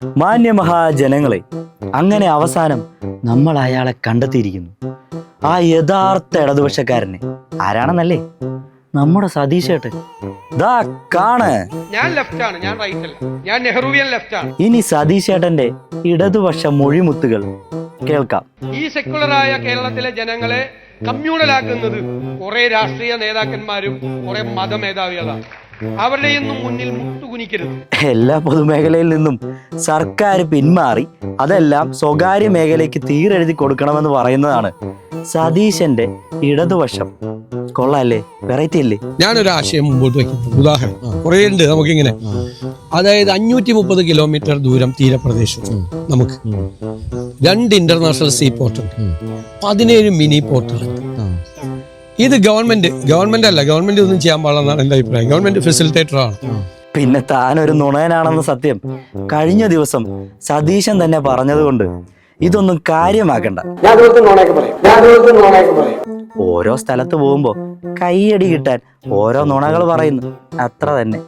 മാന്യമഹാജനങ്ങളെ, അങ്ങനെ അവസാനം നമ്മൾ അയാളെ കണ്ടെത്തിയിരിക്കുന്നു. ആ യഥാർത്ഥ ഇടതുപക്ഷക്കാരനെ ആരാണെന്നല്ലേ? നമ്മുടെ സതീശേട്ടൻ. ദാ കാണ്. ഞാൻ ലെഫ്റ്റ് ആണ്, ഞാൻ റൈറ്റ് അല്ല, ഞാൻ നെഹ്റുവിയൻ ലെഫ്റ്റ് ആണ്. ഇനി സതീശേട്ടന്റെ ഇടതുപക്ഷ മൊഴിമുത്തുകൾ കേൾക്കാം. ഈ സെക്യുലറായ കേരളത്തിലെ ജനങ്ങളെ കമ്മ്യൂണലാക്കുന്നത് കുറെ രാഷ്ട്രീയ നേതാക്കന്മാരും കുറെ മതമേധാവികളാണ്. അവരുടെയൊന്നും മുന്നിൽ മുട്ടുകുനിക്കരുത്. എല്ലാ പൊതുമേഖലയിൽ നിന്നും സർക്കാർ പിന്മാറി അതെല്ലാം സ്വകാര്യ മേഖലയ്ക്ക് തീരെഴുതി കൊടുക്കണമെന്ന് പറയുന്നതാണ് സതീശന്റെ ഇടതുപക്ഷം. കൊള്ളാല്ലേ? വെറൈറ്റി അല്ലേ? ഞാനൊരു ആശയം മുമ്പോട്ട് വയ്ക്കുന്നു. ഉദാഹരണം കുറേ ഉണ്ട് നമുക്കിങ്ങനെ. അതായത് 530 കിലോമീറ്റർ ദൂരം തീരപ്രദേശം നമുക്ക് 2 ഇന്റർനാഷണൽ സീ പോർട്ട് ഉണ്ട്, 17 മിനി പോർട്ടുകൾ. ഇത് ഗവൺമെന്റ് അല്ല, ഗവൺമെന്റ് ഒന്നും ചെയ്യാൻ പാടില്ലെന്നാണ് എൻ്റെ അഭിപ്രായം. ഗവൺമെന്റ് ഫെസിലിറ്റേറ്റർ ആണ്. പിന്നെ താനൊരു നുണയനാണെന്ന് സത്യം കഴിഞ്ഞ ദിവസം സതീശൻ തന്നെ പറഞ്ഞതുകൊണ്ട് ഇതൊന്നും കാര്യമാക്കണ്ട. ഓരോ സ്ഥലത്ത് പോകുമ്പോ കൈയടി കിട്ടാൻ ഓരോ നുണകൾ പറയുന്നു, അത്ര തന്നെ.